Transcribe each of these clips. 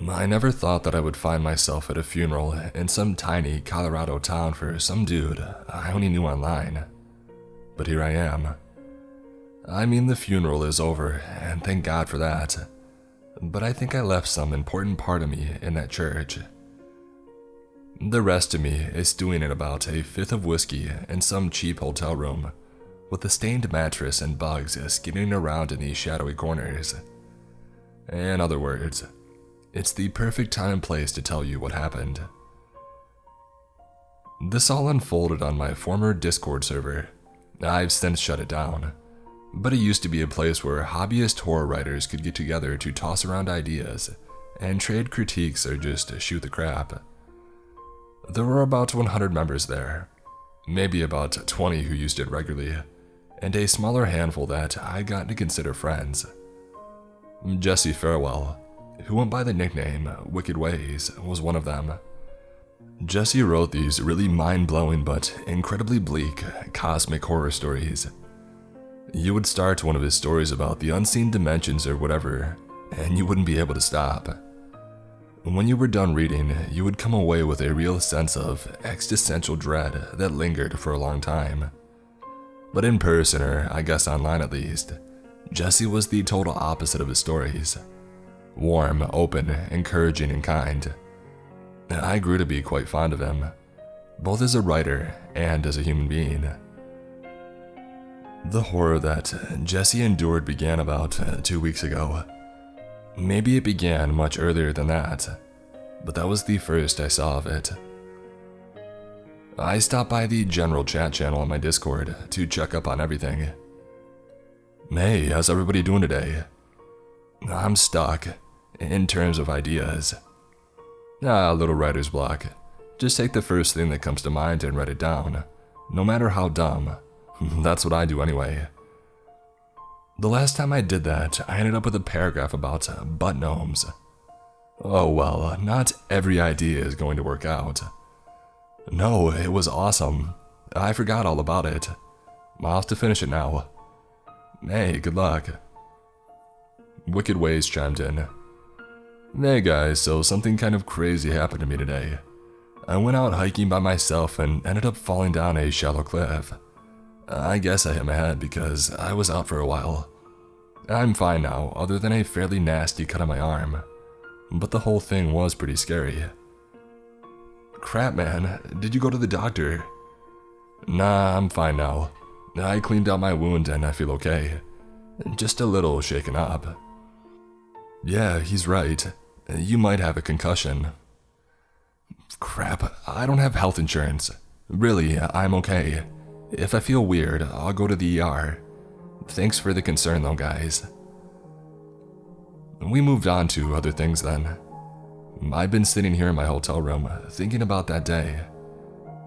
I never thought that I would find myself at a funeral in some tiny Colorado town for some dude I only knew online. But here I am. I mean, the funeral is over, and thank God for that. But I think I left some important part of me in that church. The rest of me is stewing in about a fifth of whiskey in some cheap hotel room, with a stained mattress and bugs skidding around in these shadowy corners. In other words, it's the perfect time and place to tell you what happened. This all unfolded on my former Discord server. I've since shut it down, but it used to be a place where hobbyist horror writers could get together to toss around ideas and trade critiques or just shoot the crap. There were about 100 members there, maybe about 20 who used it regularly, and a smaller handful that I got to consider friends. Jesse Farewell, who went by the nickname Wicked Ways, was one of them. Jesse wrote these really mind-blowing but incredibly bleak cosmic horror stories. You would start one of his stories about the unseen dimensions or whatever, and you wouldn't be able to stop. When you were done reading, you would come away with a real sense of existential dread that lingered for a long time. But in person, or I guess online at least, Jesse was the total opposite of his stories. Warm, open, encouraging, and kind. I grew to be quite fond of him, both as a writer and as a human being. The horror that Jesse endured began about 2 weeks ago. Maybe it began much earlier than that, but that was the first I saw of it. I stopped by the general chat channel on my Discord to check up on everything. Hey, how's everybody doing today? I'm stuck, in terms of ideas. A little writer's block. Just take the first thing that comes to mind and write it down, no matter how dumb. That's what I do anyway. The last time I did that, I ended up with a paragraph about butt gnomes. Oh well, not every idea is going to work out. No, it was awesome. I forgot all about it. I'll have to finish it now. Hey, good luck. Wicked Ways chimed in. Hey guys, so something kind of crazy happened to me today. I went out hiking by myself and ended up falling down a shallow cliff. I guess I hit my head because I was out for a while. I'm fine now, other than a fairly nasty cut on my arm. But the whole thing was pretty scary. Crap, man, did you go to the doctor? Nah, I'm fine now. I cleaned out my wound and I feel okay. Just a little shaken up. Yeah, he's right. You might have a concussion. Crap, I don't have health insurance. Really, I'm okay. If I feel weird, I'll go to the ER. Thanks for the concern though, guys. We moved on to other things then. I've been sitting here in my hotel room, thinking about that day.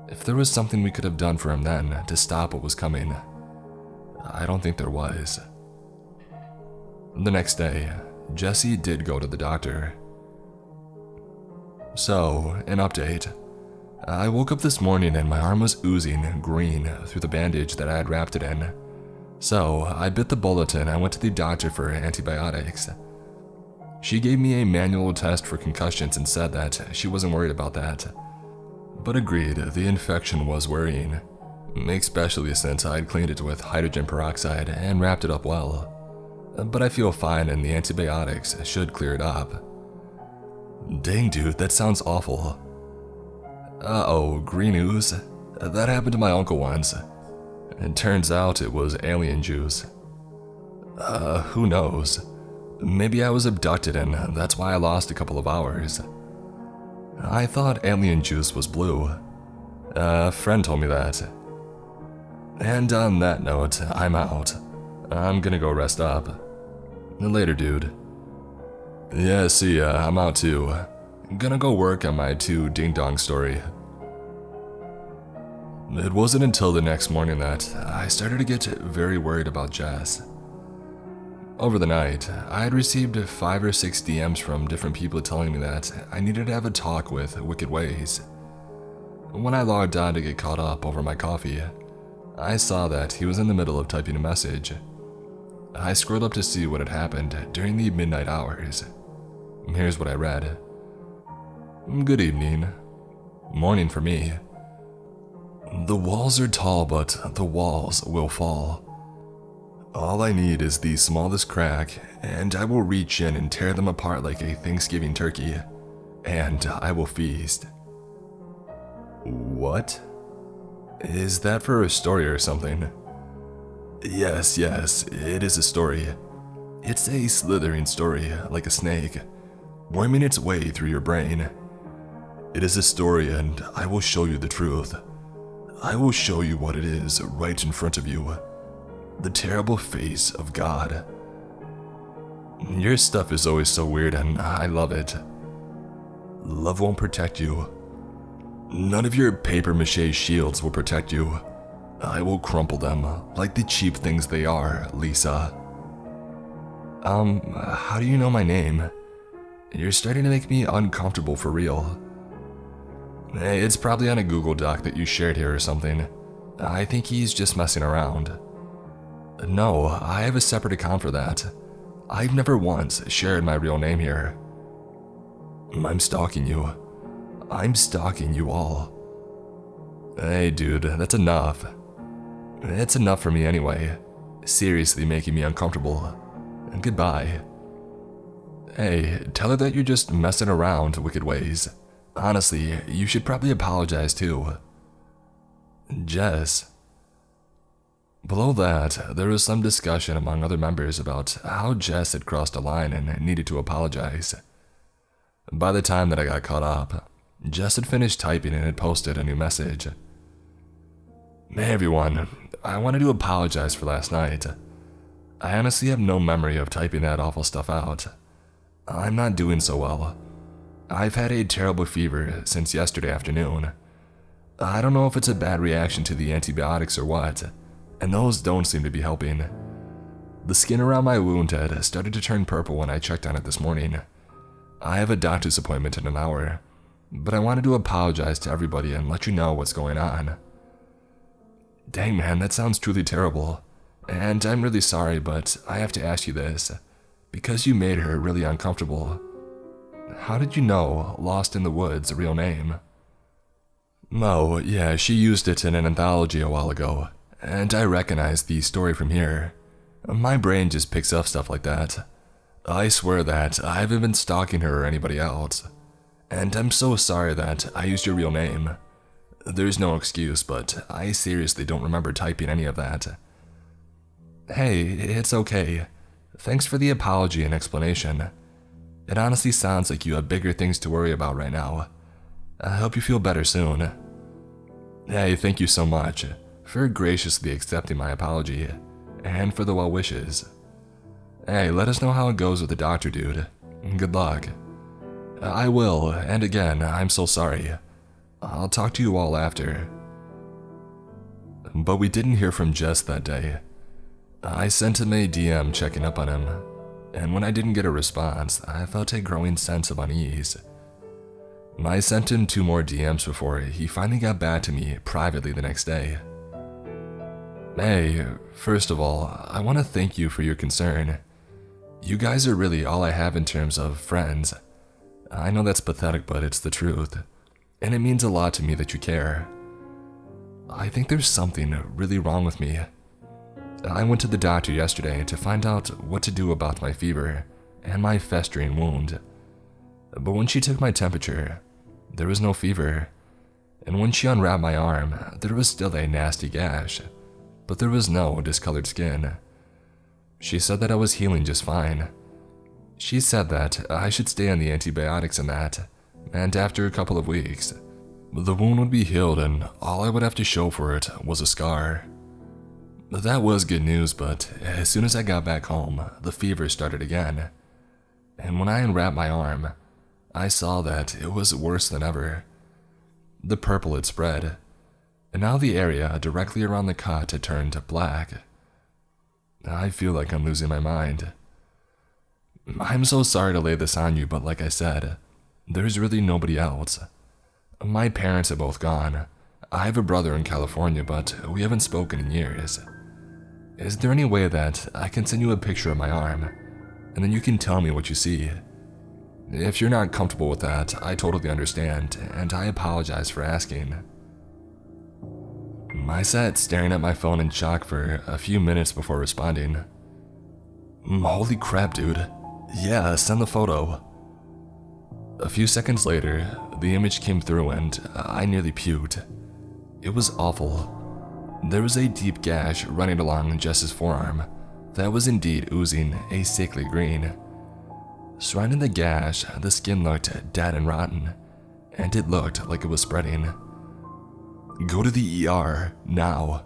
If there was something we could have done for him then to stop what was coming, I don't think there was. The next day, Jesse did go to the doctor. So, an update. I woke up this morning and my arm was oozing green through the bandage that I had wrapped it in. So, I bit the bullet and I went to the doctor for antibiotics. She gave me a manual test for concussions and said that she wasn't worried about that, but agreed the infection was worrying, especially since I'd cleaned it with hydrogen peroxide and wrapped it up well. But I feel fine and the antibiotics should clear it up. Dang dude, that sounds awful. Uh-oh, green ooze? That happened to my uncle once. It turns out it was alien juice. Who knows? Maybe I was abducted and that's why I lost a couple of hours. I thought alien juice was blue. A friend told me that. And on that note, I'm out. I'm gonna go rest up. Later, dude. Yeah, see ya, I'm out too. Gonna go work on my 2 ding-dong story. It wasn't until the next morning that I started to get very worried about Jess. Over the night, I had received 5 or 6 DMs from different people telling me that I needed to have a talk with Wicked Ways. When I logged on to get caught up over my coffee, I saw that he was in the middle of typing a message. I scrolled up to see what had happened during the midnight hours. Here's what I read. Good evening. Morning for me. The walls are tall, but the walls will fall. All I need is the smallest crack, and I will reach in and tear them apart like a Thanksgiving turkey, and I will feast. What? Is that for a story or something? Yes, it is a story. It's a slithering story, like a snake, worming its way through your brain. It is a story, and I will show you the truth. I will show you what it is right in front of you. The terrible face of God. Your stuff is always so weird, and I love it. Love won't protect you. None of your papier-mâché shields will protect you. I will crumple them like the cheap things they are, Lisa. How do you know my name? You're starting to make me uncomfortable for real. It's probably on a Google Doc that you shared here or something. I think he's just messing around. No, I have a separate account for that. I've never once shared my real name here. I'm stalking you. I'm stalking you all. Hey dude, that's enough. It's enough for me anyway. Seriously making me uncomfortable. Goodbye. Hey, tell her that you're just messing around, Wicked Ways. Honestly, you should probably apologize too. Jess. Below that, there was some discussion among other members about how Jess had crossed a line and needed to apologize. By the time that I got caught up, Jess had finished typing and had posted a new message. Hey everyone, I wanted to apologize for last night. I honestly have no memory of typing that awful stuff out. I'm not doing so well. I've had a terrible fever since yesterday afternoon. I don't know if it's a bad reaction to the antibiotics or what, and those don't seem to be helping. The skin around my wound had started to turn purple when I checked on it this morning. I have a doctor's appointment in an hour, but I wanted to apologize to everybody and let you know what's going on. Dang man, that sounds truly terrible, and I'm really sorry, but I have to ask you this, because you made her really uncomfortable. How did you know Lost in the Woods' real name? Oh, yeah, she used it in an anthology a while ago, and I recognize the story from here. My brain just picks up stuff like that. I swear that I haven't been stalking her or anybody else, and I'm so sorry that I used your real name. There's no excuse, but I seriously don't remember typing any of that. Hey, it's okay. Thanks for the apology and explanation. It honestly sounds like you have bigger things to worry about right now. I hope you feel better soon. Hey, thank you so much for graciously accepting my apology, and for the well wishes. Hey, let us know how it goes with the doctor, dude. Good luck. I will, and again, I'm so sorry. I'll talk to you all after. But we didn't hear from Jess that day. I sent him a DM checking up on him, and when I didn't get a response, I felt a growing sense of unease. I sent him 2 more DMs before he finally got back to me privately the next day. Hey, first of all, I want to thank you for your concern. You guys are really all I have in terms of friends. I know that's pathetic, but it's the truth, and it means a lot to me that you care. I think there's something really wrong with me. I went to the doctor yesterday to find out what to do about my fever and my festering wound. But when she took my temperature, there was no fever, and when she unwrapped my arm, there was still a nasty gash, but there was no discolored skin. She said that I was healing just fine. She said that I should stay on the antibiotics and that, and after a couple of weeks, the wound would be healed and all I would have to show for it was a scar. That was good news, but as soon as I got back home, the fever started again. And when I unwrapped my arm, I saw that it was worse than ever. The purple had spread, and now the area directly around the cut had turned black. I feel like I'm losing my mind. I'm so sorry to lay this on you, but like I said, there's really nobody else. My parents are both gone. I have a brother in California, but we haven't spoken in years. Is there any way that I can send you a picture of my arm, and then you can tell me what you see? If you're not comfortable with that, I totally understand, and I apologize for asking. I sat staring at my phone in shock for a few minutes before responding. Holy crap, dude. Yeah, send the photo. A few seconds later, the image came through and I nearly puked. It was awful. There was a deep gash running along Jess's forearm that was indeed oozing a sickly green. Surrounding the gash, the skin looked dead and rotten, and it looked like it was spreading. Go to the ER, now.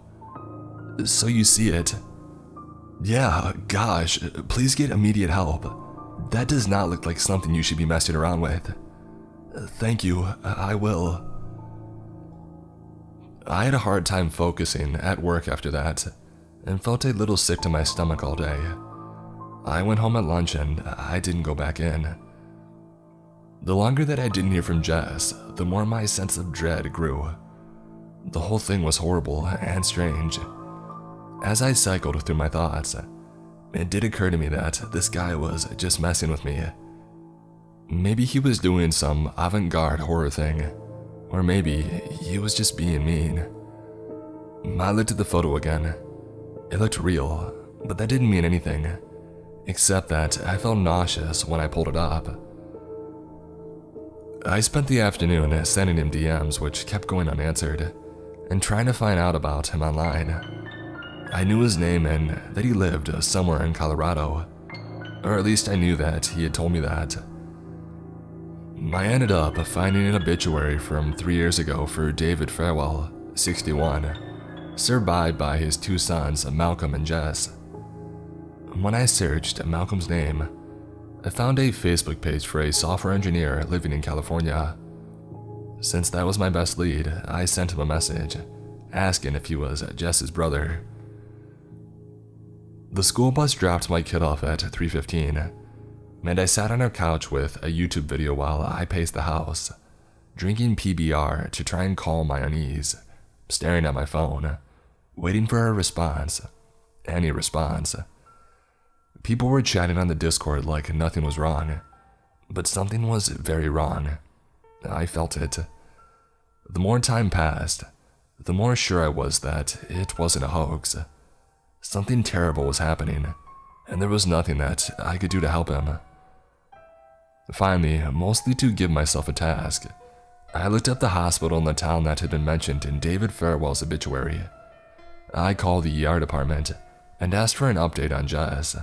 So you see it. Yeah, gosh, please get immediate help. That does not look like something you should be messing around with. Thank you, I will. I had a hard time focusing at work after that, and felt a little sick to my stomach all day. I went home at lunch and I didn't go back in. The longer that I didn't hear from Jess, the more my sense of dread grew. The whole thing was horrible and strange. As I cycled through my thoughts, it did occur to me that this guy was just messing with me. Maybe he was doing some avant-garde horror thing, or maybe he was just being mean. I looked at the photo again. It looked real, but that didn't mean anything, except that I felt nauseous when I pulled it up. I spent the afternoon sending him DMs which kept going unanswered, and trying to find out about him online. I knew his name and that he lived somewhere in Colorado, or at least I knew that he had told me that. I ended up finding an obituary from 3 years ago for David Farewell, 61, survived by his 2 sons, Malcolm and Jess. When I searched Malcolm's name, I found a Facebook page for a software engineer living in California. Since that was my best lead, I sent him a message, asking if he was Jess's brother. The school bus dropped my kid off at 3:15, and I sat on our couch with a YouTube video while I paced the house, drinking PBR to try and calm my unease, staring at my phone, waiting for a response, any response. People were chatting on the Discord like nothing was wrong, but something was very wrong. I felt it. The more time passed, the more sure I was that it wasn't a hoax. Something terrible was happening, and there was nothing that I could do to help him. Finally, mostly to give myself a task, I looked up the hospital in the town that had been mentioned in David Farewell's obituary. I called the ER department and asked for an update on Jess,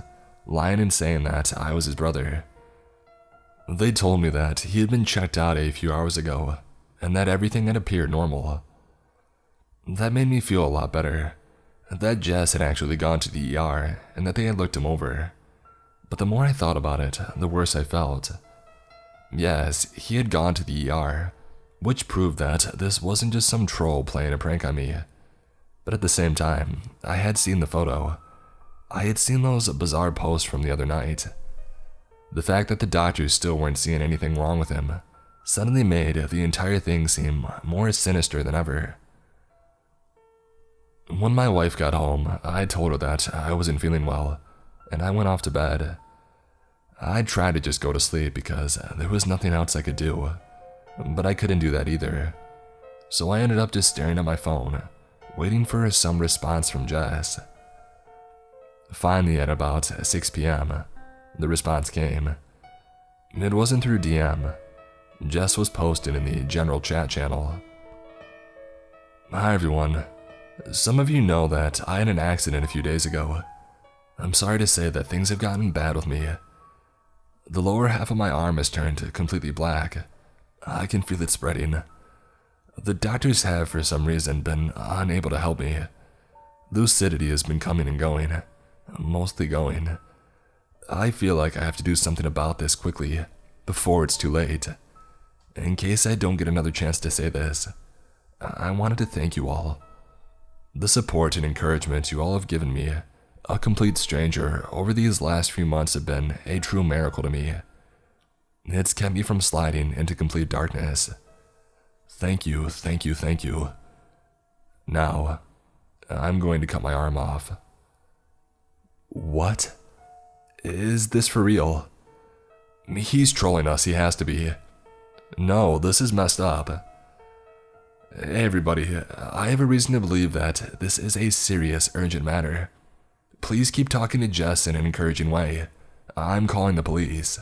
lying and saying that I was his brother. They told me that he had been checked out a few hours ago, and that everything had appeared normal. That made me feel a lot better, that Jess had actually gone to the ER and that they had looked him over. But the more I thought about it, the worse I felt. Yes, he had gone to the ER, which proved that this wasn't just some troll playing a prank on me. But at the same time, I had seen the photo. I had seen those bizarre posts from the other night. The fact that the doctors still weren't seeing anything wrong with him suddenly made the entire thing seem more sinister than ever. When my wife got home, I told her that I wasn't feeling well, and I went off to bed. I tried to just go to sleep because there was nothing else I could do, but I couldn't do that either. So I ended up just staring at my phone, waiting for some response from Jess. Finally, at about 6 p.m., the response came. It wasn't through DM. Jess was posted in the general chat channel. Hi everyone. Some of you know that I had an accident a few days ago. I'm sorry to say that things have gotten bad with me. The lower half of my arm has turned completely black. I can feel it spreading. The doctors have, for some reason, been unable to help me. Lucidity has been coming and going. Mostly going. I feel like I have to do something about this quickly, before it's too late. In case I don't get another chance to say this, I wanted to thank you all. The support and encouragement you all have given me, a complete stranger, over these last few months have been a true miracle to me. It's kept me from sliding into complete darkness. Thank you, thank you, thank you. Now, I'm going to cut my arm off. What? Is this for real? He's trolling us, he has to be. No, this is messed up. Hey everybody, I have a reason to believe that this is a serious, urgent matter. Please keep talking to Jess in an encouraging way. I'm calling the police.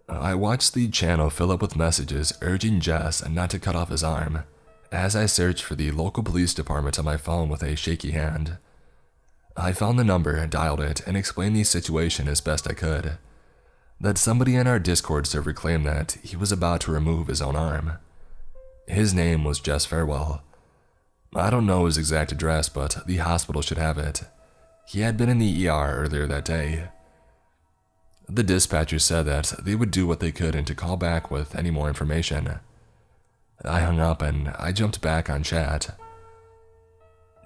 I watched the channel fill up with messages urging Jess not to cut off his arm, as I searched for the local police department on my phone with a shaky hand. I found the number, dialed it, and explained the situation as best I could. That somebody in our Discord server claimed that he was about to remove his own arm. His name was Jess Farewell. I don't know his exact address, but the hospital should have it. He had been in the ER earlier that day. The dispatcher said that they would do what they could and to call back with any more information. I hung up and I jumped back on chat.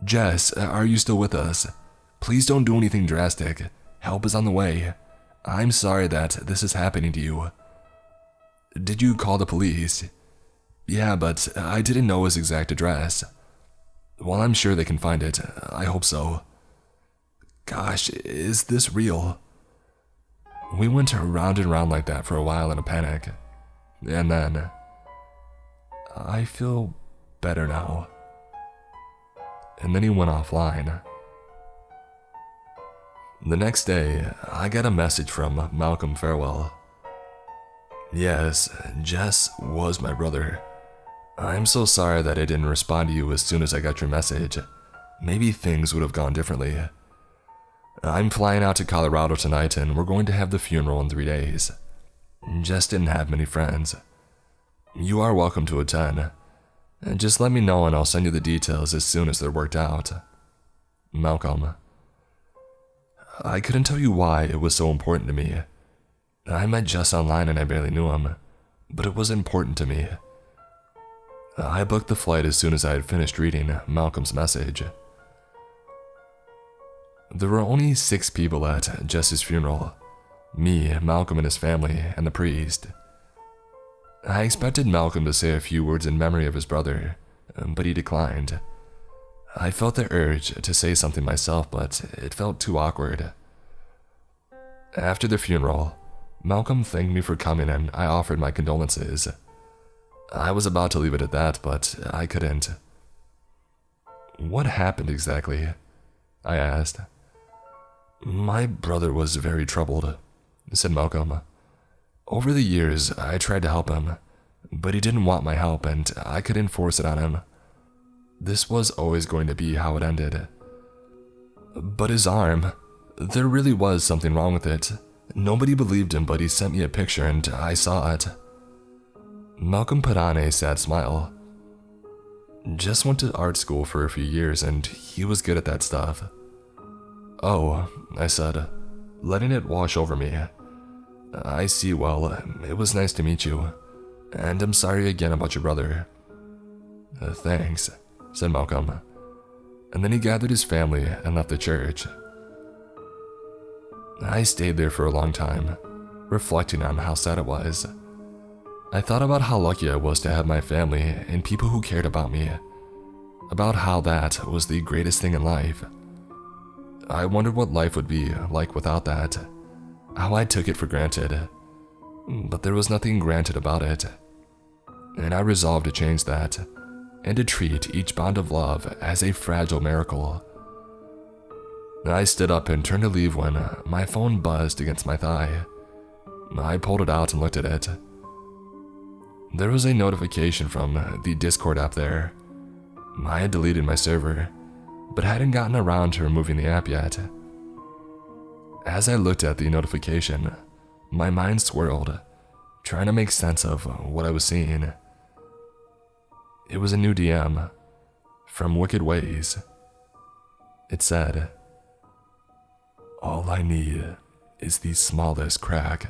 Jess, are you still with us? Please don't do anything drastic. Help is on the way. I'm sorry that this is happening to you. Did you call the police? Yeah, but I didn't know his exact address. Well, I'm sure they can find it. I hope so. Gosh, is this real? We went round and round like that for a while in a panic. And then, I feel better now. And then he went offline. The next day, I got a message from Malcolm Farewell. Yes, Jess was my brother. I'm so sorry that I didn't respond to you as soon as I got your message. Maybe things would have gone differently. I'm flying out to Colorado tonight and we're going to have the funeral in 3 days. Jess didn't have many friends. You are welcome to attend. Just let me know and I'll send you the details as soon as they're worked out. Malcolm. I couldn't tell you why it was so important to me. I met Jess online and I barely knew him, but it was important to me. I booked the flight as soon as I had finished reading Malcolm's message. There were only 6 people at Jess's funeral. Me, Malcolm and his family, and the priest. I expected Malcolm to say a few words in memory of his brother, but he declined. I felt the urge to say something myself, but it felt too awkward. After the funeral, Malcolm thanked me for coming and I offered my condolences. I was about to leave it at that, but I couldn't. What happened exactly? I asked. My brother was very troubled, said Malcolm. Over the years, I tried to help him, but he didn't want my help and I couldn't force it on him. This was always going to be how it ended. But his arm, there really was something wrong with it. Nobody believed him, but he sent me a picture and I saw it. Malcolm put on a sad smile. Jess went to art school for a few years and he was good at that stuff. Oh, I said, letting it wash over me. I see, well, it was nice to meet you, and I'm sorry again about your brother. Thanks, said Malcolm, and then he gathered his family and left the church. I stayed there for a long time, reflecting on how sad it was. I thought about how lucky I was to have my family and people who cared about me, about how that was the greatest thing in life. I wondered what life would be like without that, how I took it for granted, but there was nothing granted about it, and I resolved to change that, and to treat each bond of love as a fragile miracle. I stood up and turned to leave when my phone buzzed against my thigh. I pulled it out and looked at it. There was a notification from the Discord app there. I had deleted my server, but hadn't gotten around to removing the app yet. As I looked at the notification, my mind swirled, trying to make sense of what I was seeing. It was a new DM from Wicked Ways. It said, "All I need is the smallest crack."